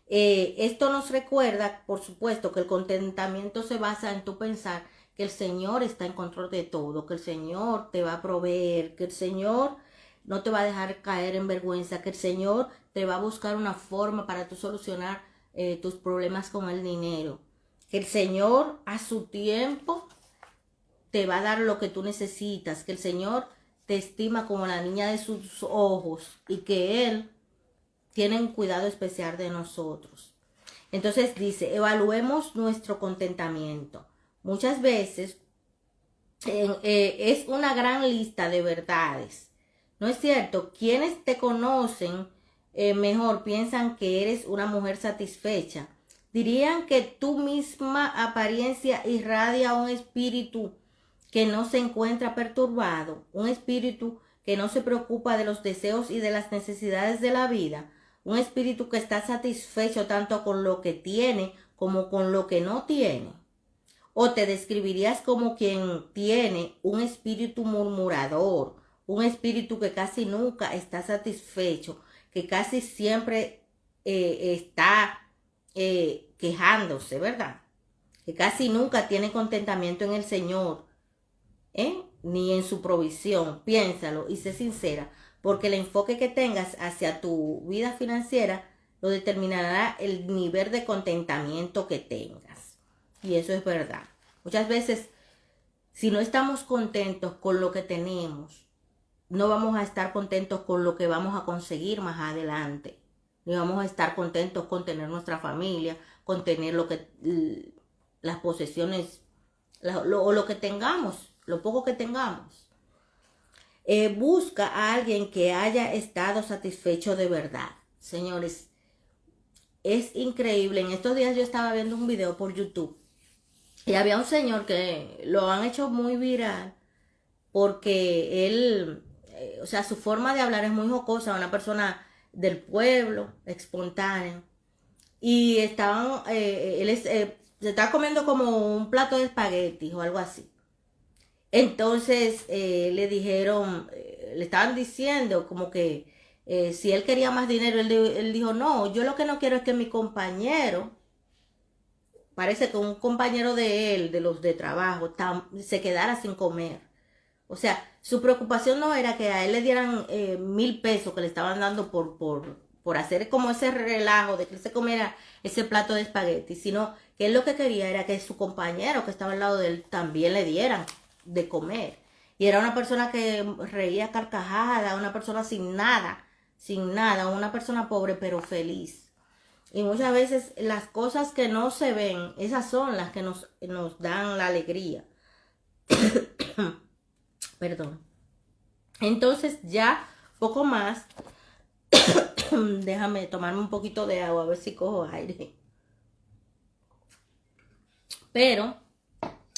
Esto nos recuerda, por supuesto, que el contentamiento se basa en tu pensar que el Señor está en control de todo, que el Señor te va a proveer, que el Señor no te va a dejar caer en vergüenza, que el Señor te va a buscar una forma para tú solucionar tus problemas con el dinero, que el Señor a su tiempo te va a dar lo que tú necesitas, que el Señor te estima como la niña de sus ojos y que Él tiene un cuidado especial de nosotros. Entonces dice, evaluemos nuestro contentamiento. Muchas veces es una gran lista de verdades. ¿No es cierto? Quienes te conocen mejor piensan que eres una mujer satisfecha. Dirían que tu misma apariencia irradia un espíritu que no se encuentra perturbado, un espíritu que no se preocupa de los deseos y de las necesidades de la vida, un espíritu que está satisfecho tanto con lo que tiene como con lo que no tiene. O te describirías como quien tiene un espíritu murmurador, un espíritu que casi nunca está satisfecho, que casi siempre está quejándose, ¿verdad? Que casi nunca tiene contentamiento en el Señor, ni en su provisión. Piénsalo y sé sincera, porque el enfoque que tengas hacia tu vida financiera lo determinará el nivel de contentamiento que tengas. Y eso es verdad. Muchas veces, si no estamos contentos con lo que tenemos, no vamos a estar contentos con lo que vamos a conseguir más adelante. Ni vamos a estar contentos con tener nuestra familia, con tener las posesiones, o lo que tengamos, lo poco que tengamos. Busca a alguien que haya estado satisfecho de verdad. Señores, es increíble. En estos días yo estaba viendo un video por YouTube y había un señor que lo han hecho muy viral porque él, o sea, su forma de hablar es muy jocosa, una persona del pueblo, espontánea. Y se estaba comiendo como un plato de espaguetis o algo así. Entonces le dijeron, le estaban diciendo como que si él quería más dinero, él dijo, no, yo lo que no quiero es que mi compañero, parece que un compañero de él, de los de trabajo, se quedara sin comer. O sea, su preocupación no era que a él le dieran 1,000 pesos que le estaban dando por hacer como ese relajo de que él se comiera ese plato de espagueti, sino que él lo que quería era que su compañero que estaba al lado de él también le dieran de comer. Y era una persona que reía carcajada, una persona sin nada, una persona pobre pero feliz. Y muchas veces las cosas que no se ven, esas son las que nos dan la alegría. Perdón. Entonces ya poco más. Déjame tomarme un poquito de agua a ver si cojo aire. Pero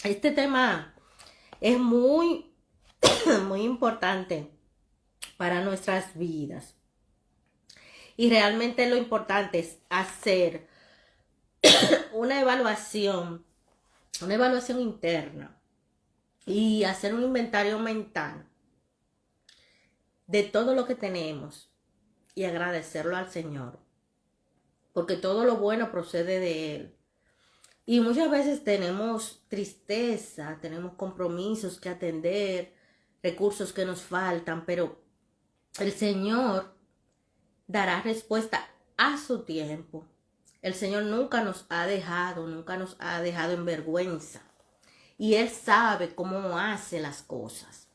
este tema es muy, muy importante para nuestras vidas. Y realmente lo importante es hacer una evaluación interna y hacer un inventario mental de todo lo que tenemos y agradecerlo al Señor, porque todo lo bueno procede de Él. Y muchas veces tenemos tristeza, tenemos compromisos que atender, recursos que nos faltan, pero el Señor dará respuesta a su tiempo. El Señor nunca nos ha dejado en vergüenza. Y Él sabe cómo hace las cosas.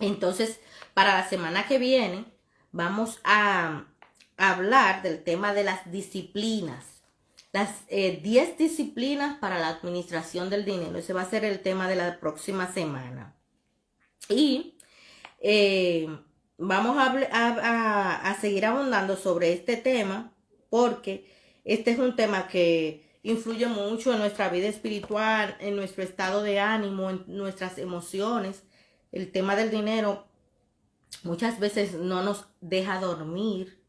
Entonces, para la semana que viene, vamos a hablar del tema de las disciplinas. Las 10 disciplinas para la administración del dinero. Ese va a ser el tema de la próxima semana. Y vamos a seguir abundando sobre este tema porque este es un tema que influye mucho en nuestra vida espiritual, en nuestro estado de ánimo, en nuestras emociones. El tema del dinero muchas veces no nos deja dormir.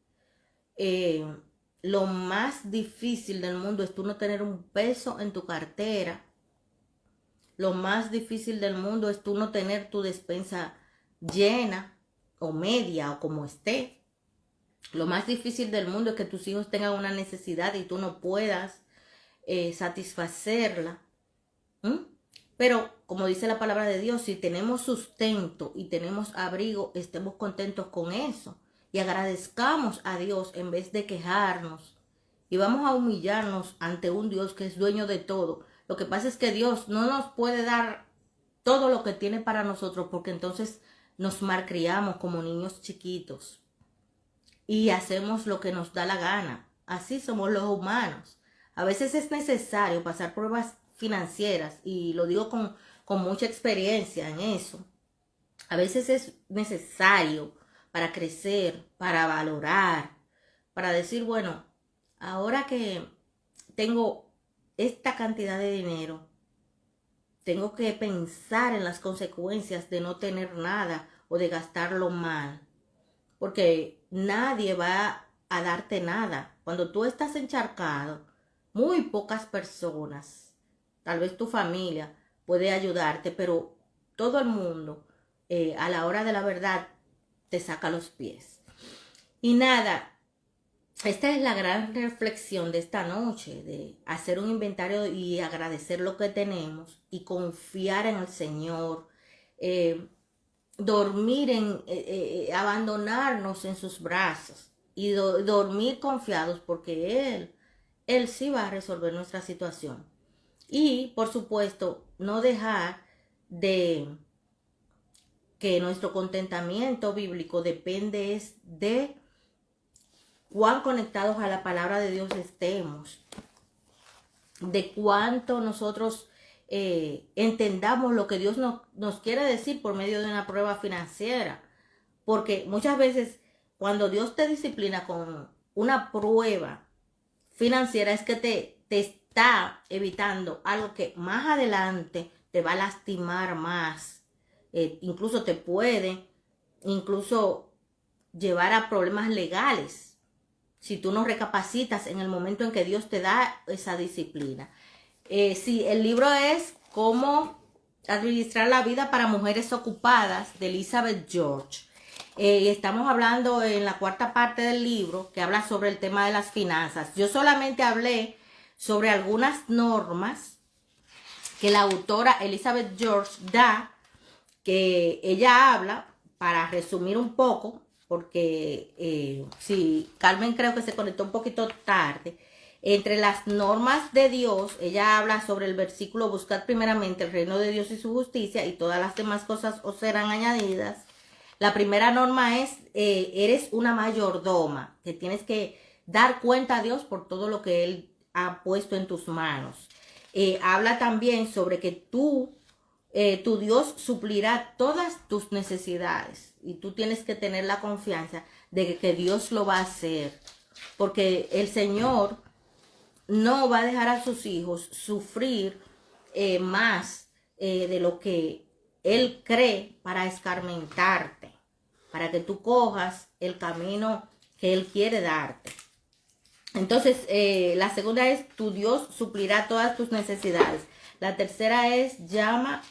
Lo más difícil del mundo es tú no tener un peso en tu cartera. Lo más difícil del mundo es tú no tener tu despensa llena o media o como esté. Lo más difícil del mundo es que tus hijos tengan una necesidad y tú no puedas satisfacerla. Pero como dice la palabra de Dios, si tenemos sustento y tenemos abrigo, estemos contentos con eso y agradezcamos a Dios en vez de quejarnos. Y vamos a humillarnos ante un Dios que es dueño de todo. Lo que pasa es que Dios no nos puede dar todo lo que tiene para nosotros, porque entonces nos malcriamos como niños chiquitos y hacemos lo que nos da la gana. Así somos los humanos. A veces es necesario pasar pruebas financieras, y lo digo con mucha experiencia en eso. A veces es necesario para crecer, para valorar, para decir, bueno, ahora que tengo esta cantidad de dinero, tengo que pensar en las consecuencias de no tener nada o de gastarlo mal. Porque nadie va a darte nada. Cuando tú estás encharcado, muy pocas personas, tal vez tu familia, puede ayudarte, pero todo el mundo a la hora de la verdad te saca los pies. Y nada, esta es la gran reflexión de esta noche, de hacer un inventario y agradecer lo que tenemos y confiar en el Señor, dormir abandonarnos en sus brazos y dormir confiados, porque Él sí va a resolver nuestra situación. Y, por supuesto, no dejar de que nuestro contentamiento bíblico depende de cuán conectados a la palabra de Dios estemos, de cuánto nosotros entendamos lo que Dios nos quiere decir por medio de una prueba financiera. Porque muchas veces cuando Dios te disciplina con una prueba financiera es que te está evitando algo que más adelante te va a lastimar más. Incluso te puede llevar a problemas legales si tú no recapacitas en el momento en que Dios te da esa disciplina. Sí, el libro es Cómo administrar la vida para mujeres ocupadas, de Elizabeth George. Estamos hablando en la cuarta parte del libro, que habla sobre el tema de las finanzas. Yo solamente hablé sobre algunas normas que la autora Elizabeth George da, que ella habla, para resumir un poco, porque sí, Carmen creo que se conectó un poquito tarde. Entre las normas de Dios, ella habla sobre el versículo: buscad primeramente el reino de Dios y su justicia, y todas las demás cosas os serán añadidas. La primera norma es, eres una mayordoma, que tienes que dar cuenta a Dios por todo lo que Él ha puesto en tus manos. Habla también sobre que tu Dios suplirá todas tus necesidades, y tú tienes que tener la confianza de que Dios lo va a hacer, porque el Señor no va a dejar a sus hijos sufrir más de lo que Él cree, para escarmentarte, para que tú cojas el camino que Él quiere darte. Entonces, la segunda es, tu Dios suplirá todas tus necesidades. La tercera es llamada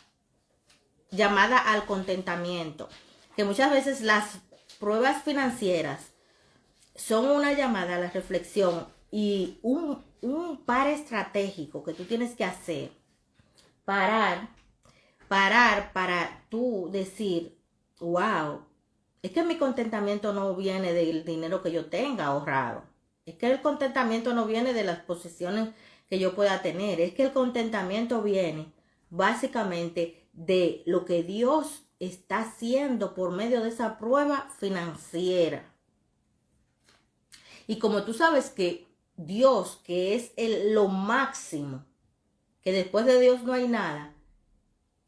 al contentamiento, que muchas veces las pruebas financieras son una llamada a la reflexión y un par estratégico que tú tienes que hacer. Parar para tú decir, wow, es que mi contentamiento no viene del dinero que yo tenga ahorrado. Es que el contentamiento no viene de las posesiones que yo pueda tener. Es que el contentamiento viene básicamente de lo que Dios está haciendo por medio de esa prueba financiera. Y como tú sabes que Dios, que es lo máximo, que después de Dios no hay nada,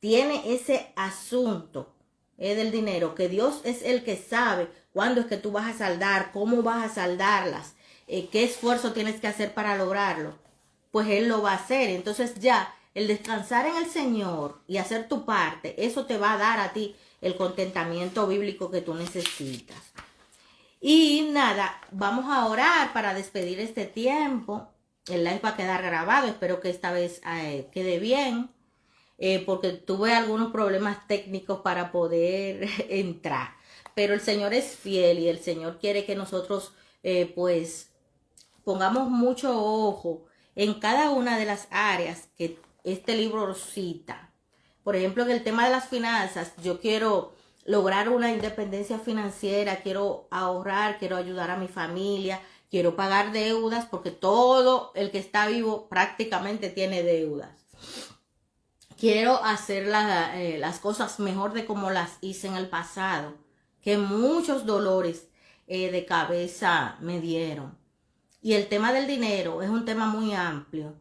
tiene ese asunto del dinero, que Dios es el que sabe cuándo es que tú vas a saldar, cómo vas a saldarlas, qué esfuerzo tienes que hacer para lograrlo, pues Él lo va a hacer. Entonces ya el descansar en el Señor y hacer tu parte, eso te va a dar a ti el contentamiento bíblico que tú necesitas. Y nada, vamos a orar para despedir este tiempo. El live va a quedar grabado, espero que esta vez quede bien, porque tuve algunos problemas técnicos para poder entrar. Pero el Señor es fiel y el Señor quiere que nosotros pues pongamos mucho ojo en cada una de las áreas que este libro cita. Por ejemplo, en el tema de las finanzas, yo quiero lograr una independencia financiera, quiero ahorrar, quiero ayudar a mi familia, quiero pagar deudas, porque todo el que está vivo prácticamente tiene deudas. quiero hacer las cosas mejor de como las hice en el pasado, que muchos dolores de cabeza me dieron. Y el tema del dinero es un tema muy amplio.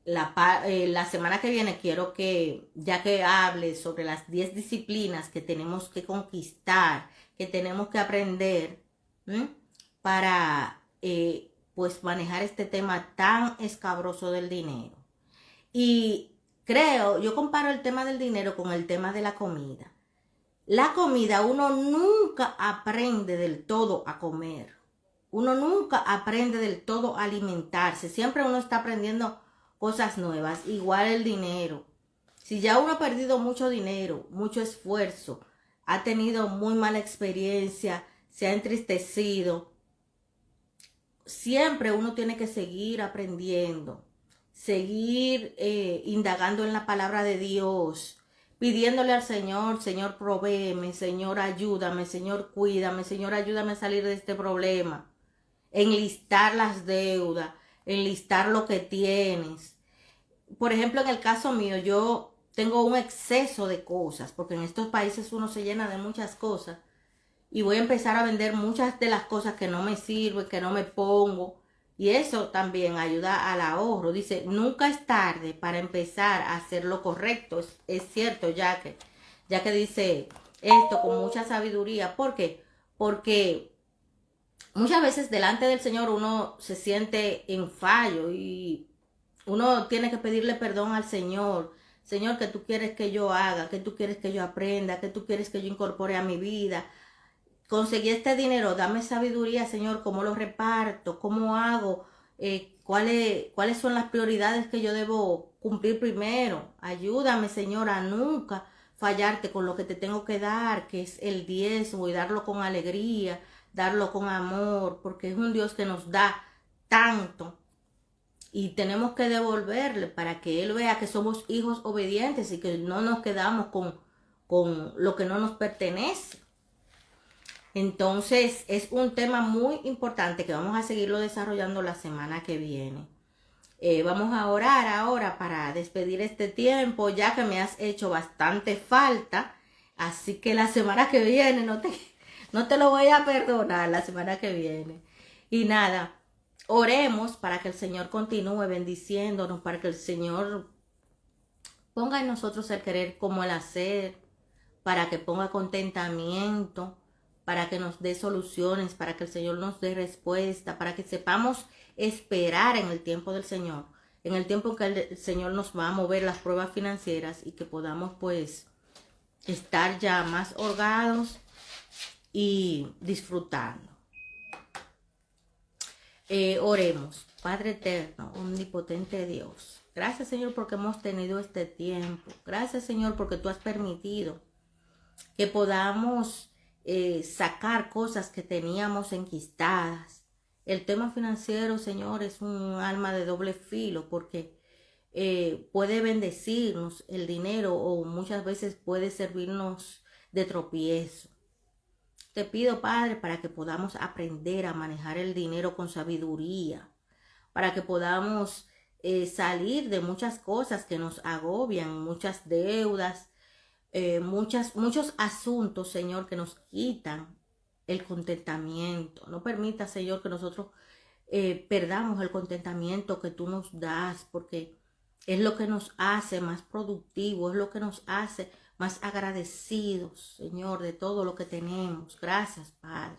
La semana que viene quiero que, ya que hable sobre las 10 disciplinas que tenemos que conquistar, que tenemos que aprender, ¿m? Para pues manejar este tema tan escabroso del dinero. Y yo comparo el tema del dinero con el tema de la comida. La comida uno nunca aprende del todo a comer. Uno nunca aprende del todo a alimentarse. Siempre uno está aprendiendo cosas nuevas. Igual el dinero. Si ya uno ha perdido mucho dinero, mucho esfuerzo, ha tenido muy mala experiencia, se ha entristecido, siempre uno tiene que seguir aprendiendo, seguir indagando en la palabra de Dios, pidiéndole al Señor, Señor, provéeme, Señor, ayúdame, Señor, cuídame, Señor, ayúdame a salir de este problema. Enlistar las deudas, enlistar lo que tienes. Por ejemplo, en el caso mío, yo tengo un exceso de cosas, porque en estos países uno se llena de muchas cosas y voy a empezar a vender muchas de las cosas que no me sirven, que no me pongo. Y eso también ayuda al ahorro. Dice, nunca es tarde para empezar a hacer lo correcto. Es cierto, ya que dice esto con mucha sabiduría. ¿Por qué? Porque muchas veces delante del Señor uno se siente en fallo y uno tiene que pedirle perdón al Señor. Señor, ¿qué tú quieres que yo haga? ¿Qué tú quieres que yo aprenda? ¿Qué tú quieres que yo incorpore a mi vida? Conseguí este dinero, dame sabiduría, Señor, cómo lo reparto, cómo hago, cuáles son las prioridades que yo debo cumplir primero. Ayúdame, Señor, a nunca fallarte con lo que te tengo que dar, que es el diezmo, y darlo con alegría, darlo con amor, porque es un Dios que nos da tanto y tenemos que devolverle para que Él vea que somos hijos obedientes y que no nos quedamos con lo que no nos pertenece. Entonces es un tema muy importante que vamos a seguirlo desarrollando la semana que viene. Vamos a orar ahora para despedir este tiempo, ya que me has hecho bastante falta. Así que la semana que viene no te lo voy a perdonar la semana que viene. Y nada, oremos para que el Señor continúe bendiciéndonos, para que el Señor ponga en nosotros el querer como el hacer, para que ponga contentamiento, para que nos dé soluciones, para que el Señor nos dé respuesta, para que sepamos esperar en el tiempo del Señor, en el tiempo en que el Señor nos va a mover las pruebas financieras y que podamos pues estar ya más holgados y disfrutando. Oremos. Padre eterno, omnipotente Dios, gracias, Señor, porque hemos tenido este tiempo. Gracias, Señor, porque tú has permitido que podamos sacar cosas que teníamos enquistadas. El tema financiero, Señor, es un arma de doble filo porque puede bendecirnos el dinero o muchas veces puede servirnos de tropiezo. Te pido, Padre, para que podamos aprender a manejar el dinero con sabiduría, para que podamos salir de muchas cosas que nos agobian, muchas deudas, muchos asuntos, Señor, que nos quitan el contentamiento. No permita, Señor, que nosotros perdamos el contentamiento que tú nos das, porque es lo que nos hace más productivos, es lo que nos hace más agradecidos, Señor, de todo lo que tenemos. Gracias, Padre,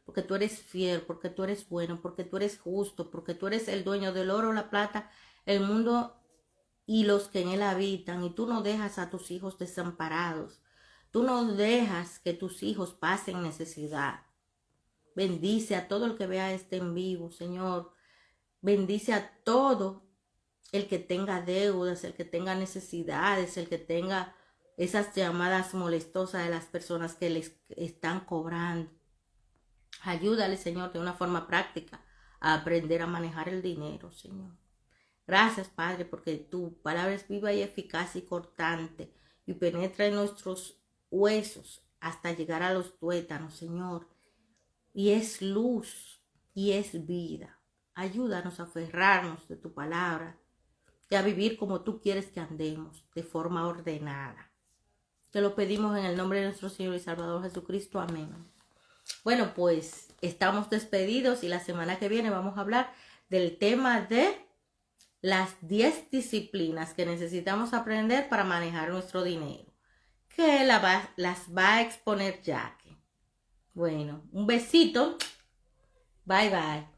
porque tú eres fiel, porque tú eres bueno, porque tú eres justo, porque tú eres el dueño del oro, la plata, el mundo y los que en él habitan, y tú no dejas a tus hijos desamparados. Tú no dejas que tus hijos pasen necesidad. Bendice a todo el que vea este en vivo, Señor. Bendice a todo el que tenga deudas, el que tenga necesidades, el que tenga esas llamadas molestosas de las personas que les están cobrando. Ayúdale, Señor, de una forma práctica a aprender a manejar el dinero, Señor. Gracias, Padre, porque tu palabra es viva y eficaz y cortante y penetra en nuestros huesos hasta llegar a los tuétanos, Señor. Y es luz y es vida. Ayúdanos a aferrarnos de tu palabra, y a vivir como tú quieres que andemos, de forma ordenada. Te lo pedimos en el nombre de nuestro Señor y Salvador Jesucristo. Amén. Bueno, pues estamos despedidos y la semana que viene vamos a hablar del tema de las 10 disciplinas que necesitamos aprender para manejar nuestro dinero, que las va a exponer Jackie. Bueno, un besito. Bye bye.